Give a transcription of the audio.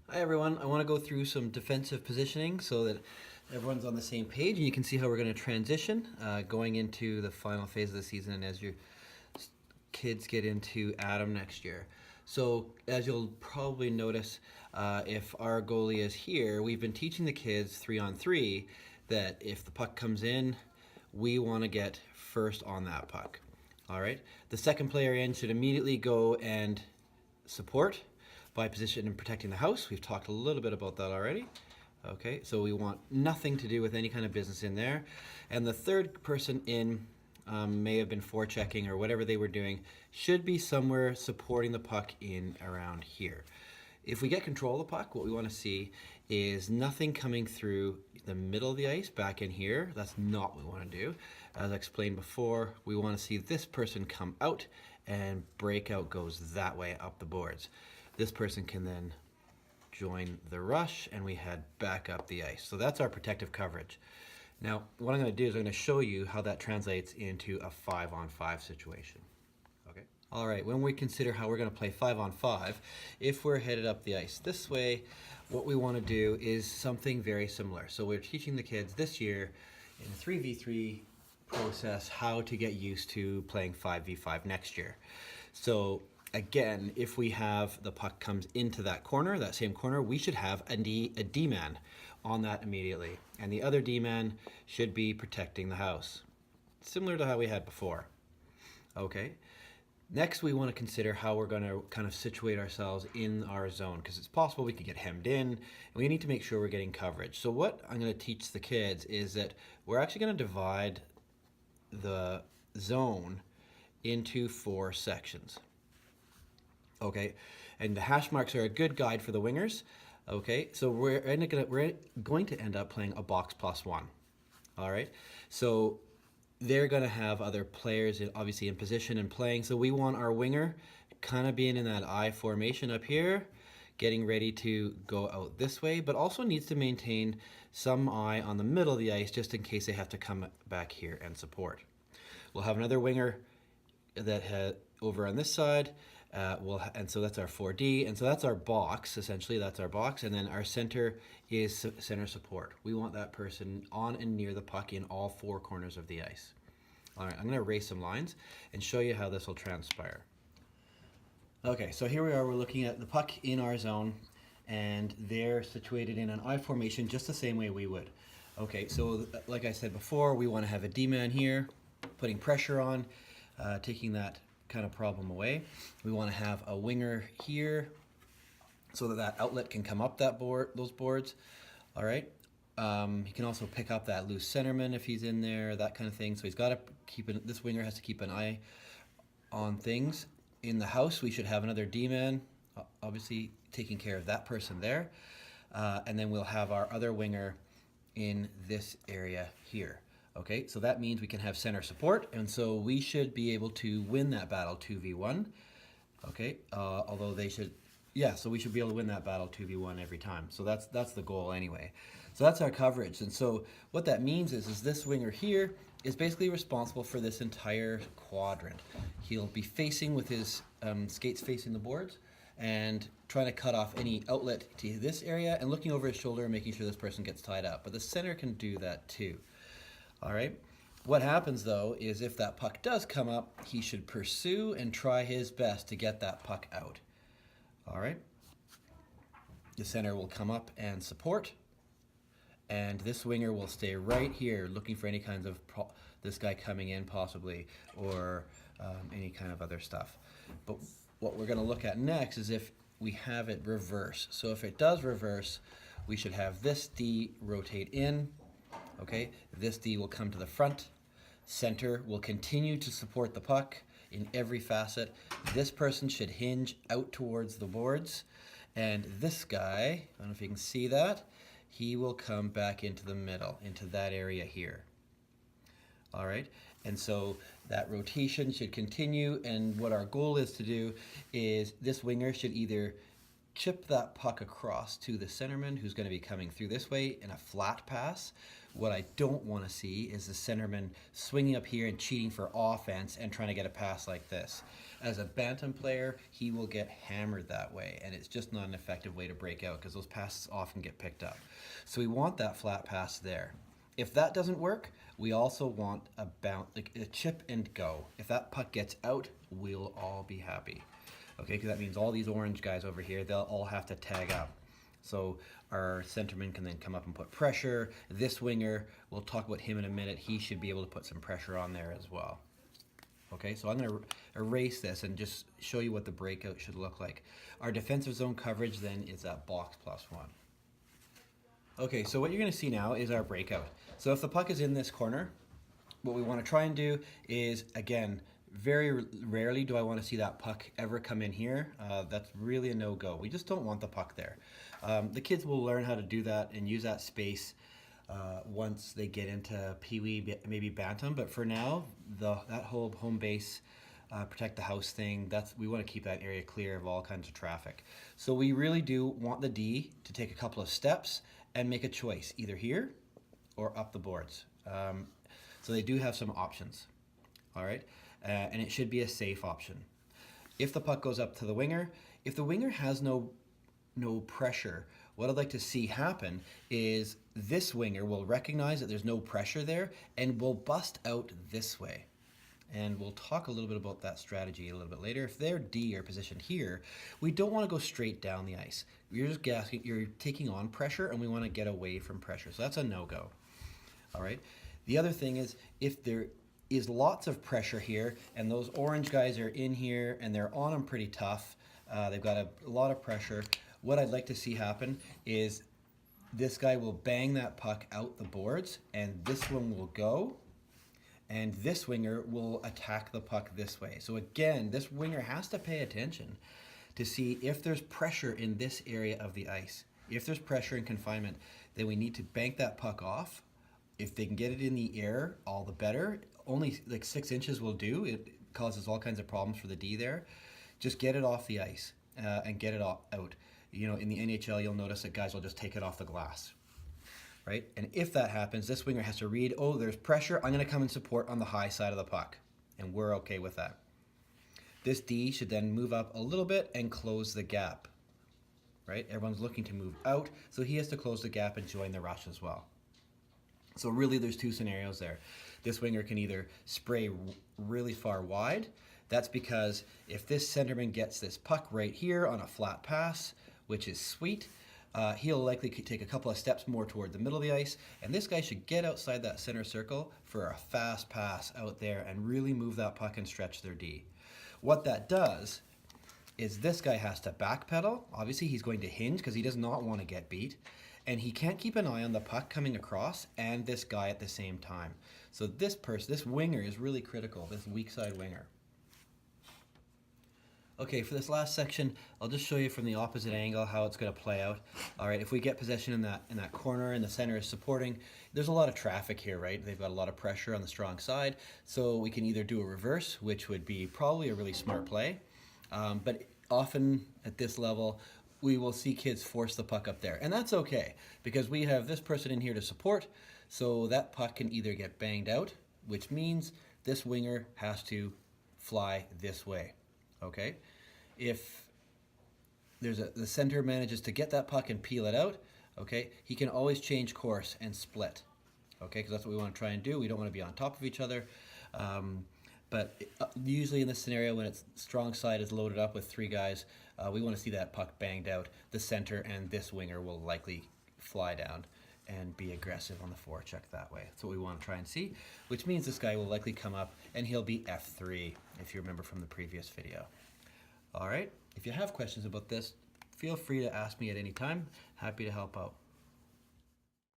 Hi everyone, I want to go through some defensive positioning so that everyone's on the same page and you can see how we're going to transition going into the final phase of the season and as your kids get into Adam next year. So as you'll probably notice, if our goalie is here, we've been teaching the kids 3-on-3 that if the puck comes in, we want to get first on that puck. All right, the second player in should immediately go and support by position and protecting the house. We've talked a little bit about that already. Okay, so we want nothing to do with any kind of business in there. And the third person in may have been forechecking or whatever they were doing, should be somewhere supporting the puck in around here. If we get control of the puck, what we want to see is nothing coming through the middle of the ice back in here. That's not what we want to do. As I explained before, we want to see this person come out and breakout goes that way up the boards. This person can then join the rush and we head back up the ice. So that's our protective coverage. Now, what I'm going to do is I'm going to show you how that translates into a 5-on-5 situation. Okay. All right, when we consider how we're going to play 5-on-5, if we're headed up the ice this way, what we want to do is something very similar. So we're teaching the kids this year in a 3v3 process how to get used to playing 5v5 next year. So again, if we have the puck comes into that corner, that same corner, we should have a D-man on that immediately. And the other D-man should be protecting the house, similar to how we had before. Okay. Next, we want to consider how we're going to kind of situate ourselves in our zone, because it's possible we could get hemmed in, and we need to make sure we're getting coverage. So what I'm going to teach the kids is that we're actually going to divide the zone into 4 sections. Okay, and the hash marks are a good guide for the wingers. Okay, so we're going to end up playing a box +1. All right, so they're going to have other players obviously in position and playing. So we want our winger kind of being in that I formation up here, getting ready to go out this way, but also needs to maintain some eye on the middle of the ice just in case they have to come back here and support. We'll have another winger that over on this side. And so that's our 4D, and so that's our box, essentially, that's our box, and then our center is center support. We want that person on and near the puck in all 4 corners of the ice. All right, I'm going to erase some lines and show you how this will transpire. Okay, so here we are, we're looking at the puck in our zone, and they're situated in an I formation just the same way we would. Okay, so like I said before, we want to have a D-man here, putting pressure on, taking that kind of problem away. We want to have a winger here so that outlet can come up those boards. All right. He can also pick up that loose centerman if he's in there, that kind of thing. So he's got to this winger has to keep an eye on things. In the house, we should have another D-man, obviously taking care of that person there. And then we'll have our other winger in this area here. Okay, so that means we can have center support, and so we should be able to win that battle 2v1. Okay, although they should, yeah, so we should be able to win that battle 2v1 every time. So that's the goal anyway. So that's our coverage, and so what that means is this winger here is basically responsible for this entire quadrant. He'll be facing with his skates facing the boards and trying to cut off any outlet to this area and looking over his shoulder and making sure this person gets tied up. But the center can do that too. All right. What happens though is if that puck does come up, he should pursue and try his best to get that puck out. All right. The center will come up and support, and this winger will stay right here looking for any kinds of this guy coming in possibly, or any kind of other stuff. But what we're going to look at next is if we have it reverse. So if it does reverse, we should have this D rotate in. Okay, this D will come to the front. Center will continue to support the puck in every facet. This person should hinge out towards the boards. And this guy, I don't know if you can see that, he will come back into the middle, into that area here. All right, and so that rotation should continue, and what our goal is to do is this winger should either chip that puck across to the centerman who's going to be coming through this way in a flat pass, What I don't want to see is the centerman swinging up here and cheating for offense and trying to get a pass like this. As a bantam player, he will get hammered that way, and it's just not an effective way to break out because those passes often get picked up. So we want that flat pass there. If that doesn't work, we also want a bounce, like a chip and go. If that puck gets out, we'll all be happy. Okay, because that means all these orange guys over here, they'll all have to tag up. So our centerman can then come up and put pressure. This winger, we'll talk about him in a minute. He should be able to put some pressure on there as well. Okay, so I'm going to erase this and just show you what the breakout should look like. Our defensive zone coverage then is that box +1. Okay, so what you're going to see now is our breakout. So if the puck is in this corner, what we want to try and do is, again, very rarely do I want to see that puck ever come in here. That's really a no-go. We just don't want the puck there. The kids will learn how to do that and use that space once they get into Pee-wee, maybe Bantam. But for now, that whole home base, protect the house thing, we want to keep that area clear of all kinds of traffic. So we really do want the D to take a couple of steps and make a choice, either here or up the boards. So they do have some options, all right? And it should be a safe option. If the puck goes up to the winger, if the winger has no pressure, what I'd like to see happen is this winger will recognize that there's no pressure there and will bust out this way. And we'll talk a little bit about that strategy a little bit later. If their D are positioned here, we don't want to go straight down the ice. You're just gassing, you're taking on pressure, and we want to get away from pressure. So that's a no-go. All right. The other thing is, if there is lots of pressure here, and those orange guys are in here, and they're on them pretty tough, they've got a lot of pressure, what I'd like to see happen is this guy will bang that puck out the boards, and this one will go, and this winger will attack the puck this way. So again, this winger has to pay attention to see if there's pressure in this area of the ice. If there's pressure and confinement, then we need to bank that puck off. If they can get it in the air, all the better. Only like 6 inches will do. It causes all kinds of problems for the D there. Just get it off the ice and get it out. You know, in the NHL, you'll notice that guys will just take it off the glass. Right? And if that happens, this winger has to read, oh, there's pressure, I'm going to come and support on the high side of the puck. And we're okay with that. This D should then move up a little bit and close the gap. Right? Everyone's looking to move out, so he has to close the gap and join the rush as well. So really there's two scenarios there. This winger can either spray really far wide. That's because if this centerman gets this puck right here on a flat pass, which is sweet, he'll likely take a couple of steps more toward the middle of the ice, and this guy should get outside that center circle for a fast pass out there and really move that puck and stretch their D. What that does is this guy has to backpedal. Obviously, he's going to hinge because he does not want to get beat, and he can't keep an eye on the puck coming across and this guy at the same time. So this winger is really critical, this weak side winger. Okay, for this last section, I'll just show you from the opposite angle how it's going to play out. All right, if we get possession in that corner and the center is supporting, there's a lot of traffic here, right? They've got a lot of pressure on the strong side, so we can either do a reverse, which would be probably a really smart play, but often at this level, we will see kids force the puck up there, and that's okay because we have this person in here to support, so that puck can either get banged out, which means this winger has to fly this way. Okay, if the center manages to get that puck and peel it out, okay, he can always change course and split, okay, because that's what we want to try and do. We don't want to be on top of each other, but usually in this scenario when its strong side is loaded up with 3 guys, we want to see that puck banged out. The center and this winger will likely fly down and be aggressive on the forecheck that way. That's what we want to try and see, which means this guy will likely come up and he'll be F3, if you remember from the previous video. All right, if you have questions about this, feel free to ask me at any time. Happy to help out.